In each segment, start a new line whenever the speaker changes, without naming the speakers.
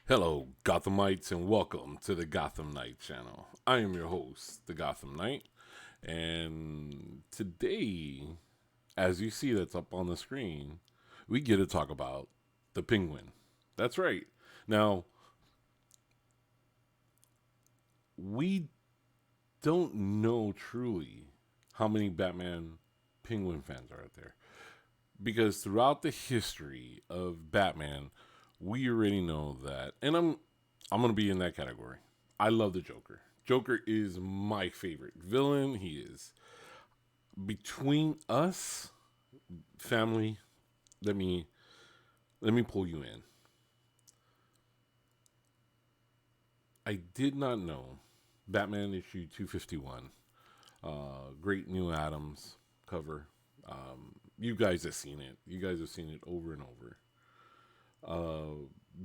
Hello, Gothamites, and welcome to the Gotham Knight channel. I am your host, the Gotham Knight, and today, as you see that's up on the screen, we get to talk about the Penguin. That's right. Now, we don't know truly how many Batman Penguin fans are out there because throughout the history of Batman, we already know that, and I'm gonna be in that category. I love the Joker. Joker is my favorite villain. He is between us, family. Let me let me pull you in. I did not know Batman issue 251. Great New Adams cover. You guys have seen it. You guys have seen it over and over.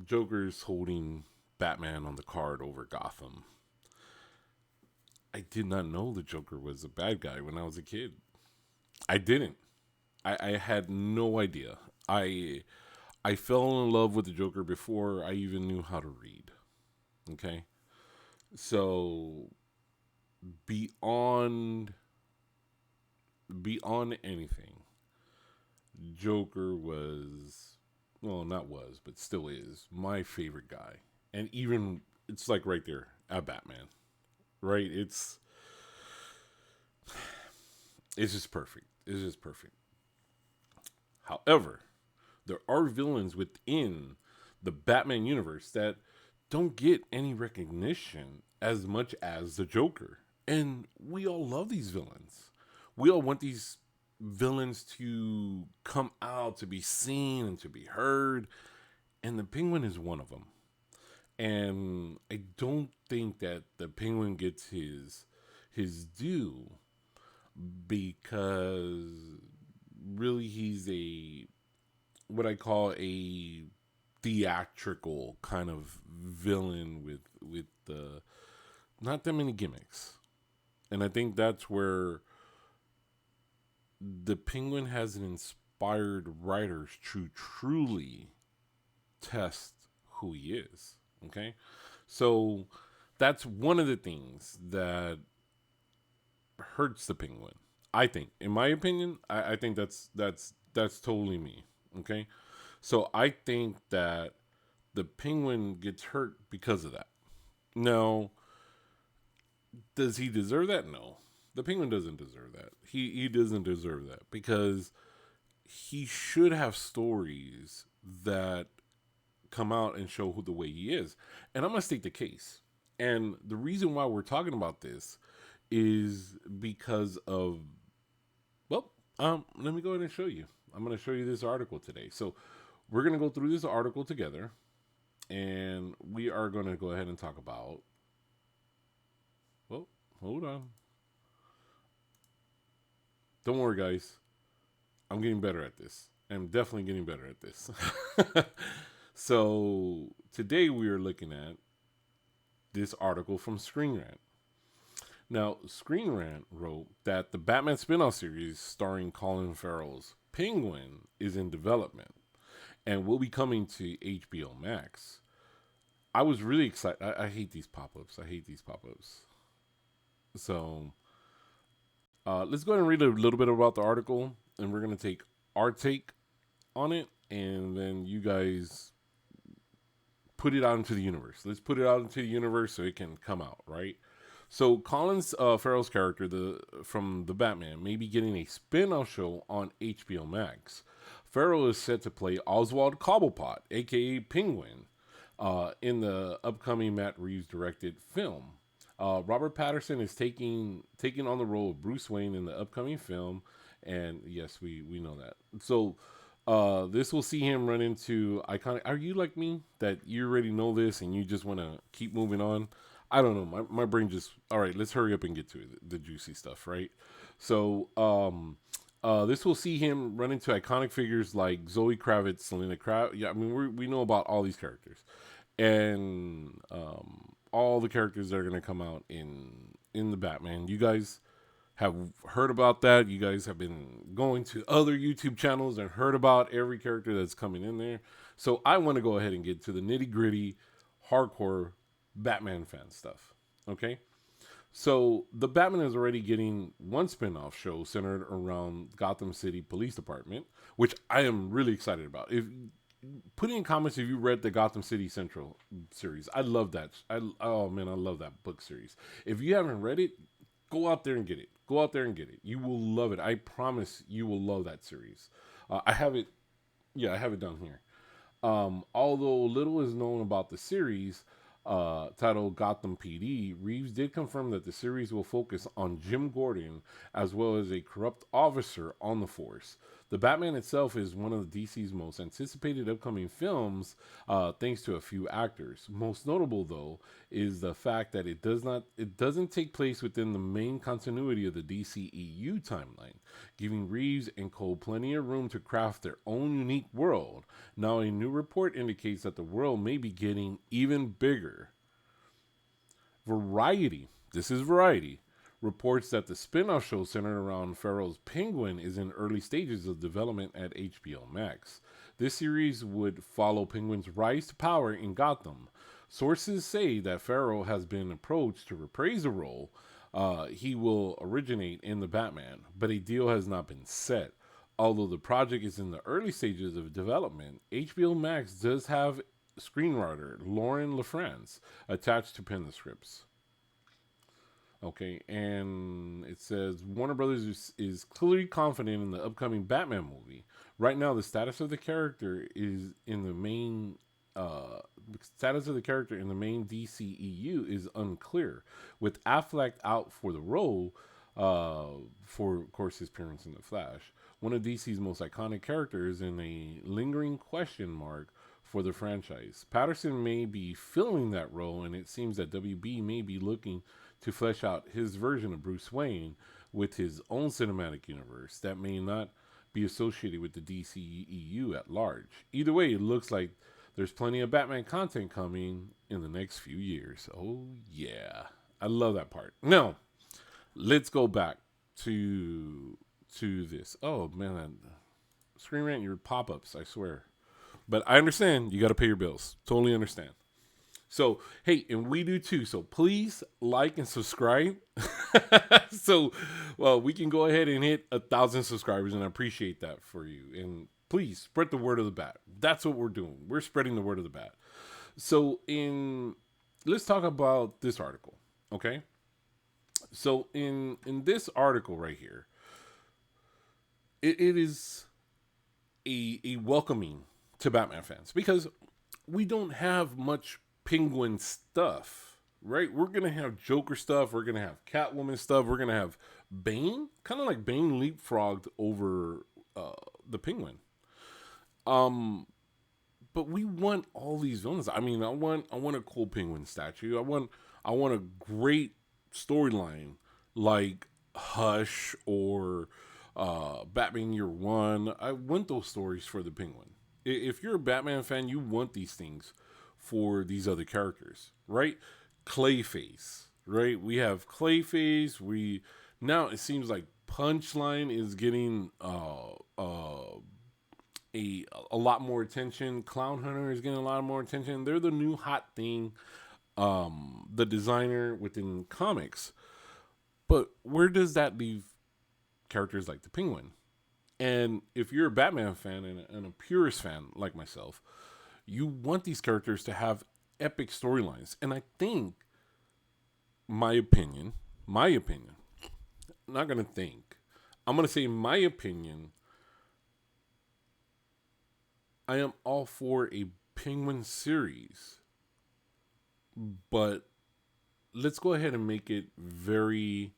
Joker's holding Batman on the card over Gotham. I did not know the Joker was a bad guy when I was a kid. I didn't. I had no idea. I fell in love with the Joker before I even knew how to read. Okay, so beyond beyond anything, Joker was, well, not was, but still is my favorite guy, and even it's like right there at Batman, right? It's just perfect. It's just perfect. However, there are villains within the Batman universe that don't get any recognition as much as the Joker. And we all love these villains. We all want these villains to come out, to be seen, and to be heard. And the Penguin is one of them. And I don't think that the Penguin gets his due because really he's a what I call a theatrical kind of villain with not that many gimmicks, and I think that's where the Penguin hasn't inspired writers to truly test who he is. Okay, so that's one of the things that hurts the Penguin. I think, in my opinion, I think that's totally me. Okay, so I think that the Penguin gets hurt because of that. Now, does he deserve that? No, the Penguin doesn't deserve that. He doesn't deserve that because he should have stories that come out and show who the way he is. And I'm gonna state the case. And the reason why we're talking about this is because of, well, let me go ahead and show you. I'm going to show you this article today. So we're going to go through this article together, and we are going to go ahead and talk about, well, hold on. Don't worry, guys. I'm getting better at this. I'm definitely getting better at this. So today we are looking at this article from Screen Rant. Now, Screen Rant wrote that the Batman spinoff series starring Colin Farrell's Penguin is in development and will be coming to HBO Max. I was really excited. I hate these pop ups. I hate these pop ups. So let's go ahead and read a little bit about the article, and we're going to take our take on it, and then you guys put it out into the universe. Let's put it out into the universe so it can come out, right? So Colin's Farrell's character, the from the Batman, may be getting a spin-off show on HBO Max. Farrell is set to play Oswald Cobblepot, aka Penguin, in the upcoming Matt Reeves directed film. Robert Patterson is taking on the role of Bruce Wayne in the upcoming film, and yes, we know that. So this will see him run into iconic. Are you like me that you already know this and you just want to keep moving on? I don't know. My brain just, all right, let's hurry up and get to it, the juicy stuff, right? So this will see him run into iconic figures like Zoe Kravitz, Selena Kravitz. Yeah, I mean we know about all these characters, and all the characters that are going to come out in the Batman. You guys have heard about that. You guys have been going to other YouTube channels and heard about every character that's coming in there. So I want to go ahead and get to the nitty gritty. hardcore Batman fan stuff. Okay, so the Batman is already getting one spin-off show centered around Gotham City Police Department, which I am really excited about. If put in comments if you read the Gotham City Central series. I love that. Oh man, I love that book series. If you haven't read it, go out there and get it. Go out there and get it. You will love it. I promise you will love that series. I have it. Yeah, I have it down here. Although little is known about the series, titled Gotham PD, Reeves did confirm that the series will focus on Jim Gordon as well as a corrupt officer on the force. The Batman itself is one of DC's most anticipated upcoming films, thanks to a few actors. Most notable, though, is the fact that it doesn't take place within the main continuity of the DCEU timeline, giving Reeves and Cole plenty of room to craft their own unique world. Now, a new report indicates that the world may be getting even bigger. Variety, this is Variety, reports that the spin-off show centered around Farrell's Penguin is in early stages of development at HBO Max. This series would follow Penguin's rise to power in Gotham. Sources say that Farrell has been approached to reprise the role. He will originate in the Batman, but a deal has not been set. Although the project is in the early stages of development, HBO Max does have screenwriter Lauren LaFrance attached to pen the scripts. Okay, and it says Warner Brothers is clearly confident in the upcoming Batman movie. Right now, the status of the character in the main DCEU is unclear. With Affleck out for the role, for of course his appearance in The Flash, one of DC's most iconic characters, and a lingering question mark for the franchise. Patterson may be filling that role, and it seems that WB may be looking to flesh out his version of Bruce Wayne with his own cinematic universe that may not be associated with the DCEU at large. Either way, it looks like there's plenty of Batman content coming in the next few years. Oh yeah, I love that part. Now, let's go back to this. Oh man, Screen Rant, your pop-ups, I swear. But I understand you got to pay your bills. Totally understand. So, hey, and we do too. So please like and subscribe. So, well, we can go ahead and hit 1,000 subscribers, and I appreciate that for you. And please spread the word of the bat. That's what we're doing. We're spreading the word of the bat. So, let's talk about this article, okay? So, in this article right here, it is a welcoming to Batman fans because we don't have much Penguin stuff, right? We're gonna have Joker stuff, we're gonna have Catwoman stuff, we're gonna have Bane, kind of like Bane leapfrogged over the Penguin. But we want all these villains. I mean, I want a cool Penguin statue. I want a great storyline like Hush or Batman Year One. I want those stories for the Penguin. If you're a Batman fan, you want these things for these other characters, right? Clayface, right? We have Clayface. Now it seems like Punchline is getting a lot more attention. Clown Hunter is getting a lot more attention. They're the new hot thing, the designer within comics. But where does that leave characters like the Penguin? And if you're a Batman fan and a purist fan like myself, you want these characters to have epic storylines. And I think, my opinion, I'm not going to think, I'm going to say my opinion, I am all for a Penguin series. But let's go ahead and make it very...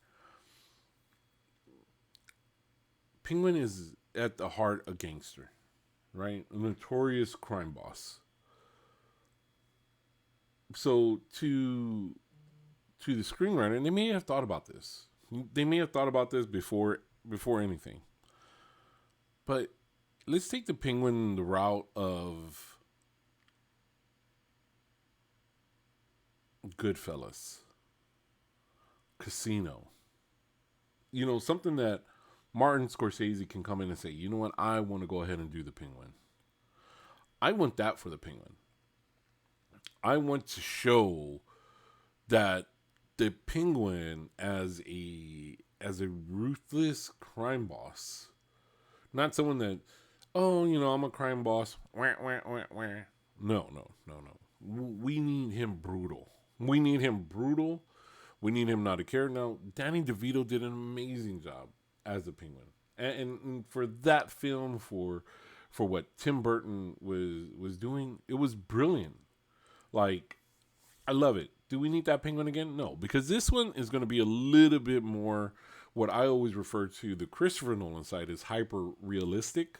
Penguin is at the heart a gangster, right? A notorious crime boss. So to the screenwriter, and they may have thought about this. They may have thought about this before anything. But let's take the Penguin the route of Goodfellas, Casino. You know, something that Martin Scorsese can come in and say, you know what, I want to go ahead and do the Penguin. I want that for the Penguin. I want to show that the Penguin as a ruthless crime boss, not someone that, oh, I'm a crime boss. Wah, wah, wah, wah. No, no, no, no. We need him brutal. We need him brutal. We need him not to care. Now, Danny DeVito did an amazing job as the Penguin, and for that film, for what Tim Burton was doing, it was brilliant. Like, I love it. Do we need that Penguin again? No, because this one is going to be a little bit more what I always refer to the Christopher Nolan side as hyper realistic.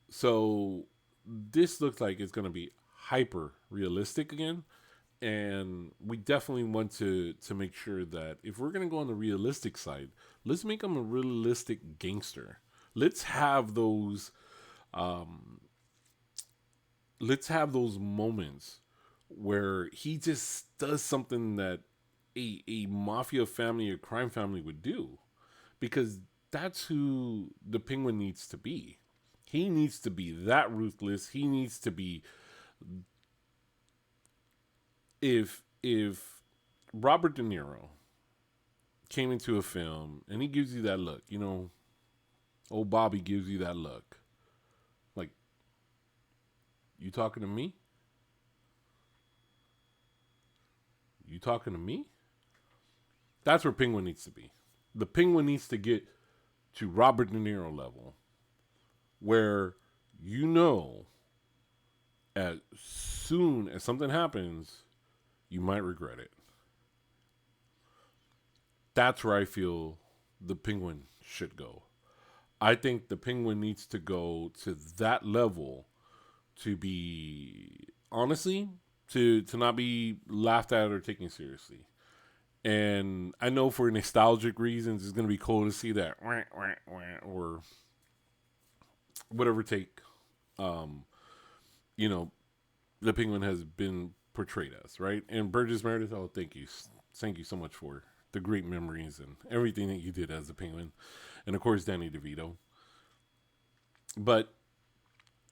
So this looks like it's going to be hyper realistic again, and we definitely want to make sure that if we're going to go on the realistic side, let's make him a realistic gangster. Let's have those um, let's have those moments where he just does something that a mafia family or crime family would do, because that's who the Penguin needs to be. He needs to be that ruthless. He needs to be, if Robert De Niro came into a film and he gives you that look, old Bobby gives you that look, like, you talking to me? You talking to me? That's where Penguin needs to be. The Penguin needs to get to Robert De Niro level, where you know, as soon as something happens, you might regret it. That's where I feel the Penguin should go. I think the Penguin needs to go to that level to be, honestly, to not be laughed at or taken seriously. And I know for nostalgic reasons, it's going to be cool to see that or whatever take, um, you know, the Penguin has been portrayed as, right? And Burgess Meredith, oh, thank you so much for the great memories and everything that you did as the Penguin, and of course Danny DeVito. But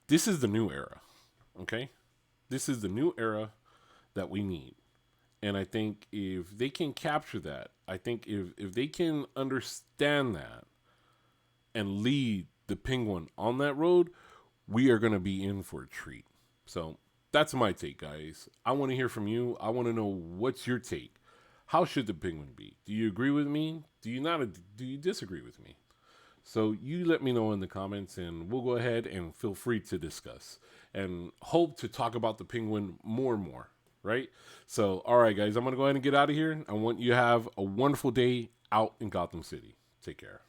this is the new era, okay? This is the new era that we need. And I think if they can capture that, I think if they can understand that and lead the Penguin on that road, we are going to be in for a treat. So that's my take, guys. I want to hear from you. I want to know what's your take. How should the Penguin be? Do you agree with me? Do you not? Do you disagree with me? So you let me know in the comments, and we'll go ahead and feel free to discuss and hope to talk about the Penguin more and more. Right? So, all right, guys, I'm going to go ahead and get out of here. I want you to have a wonderful day out in Gotham City. Take care.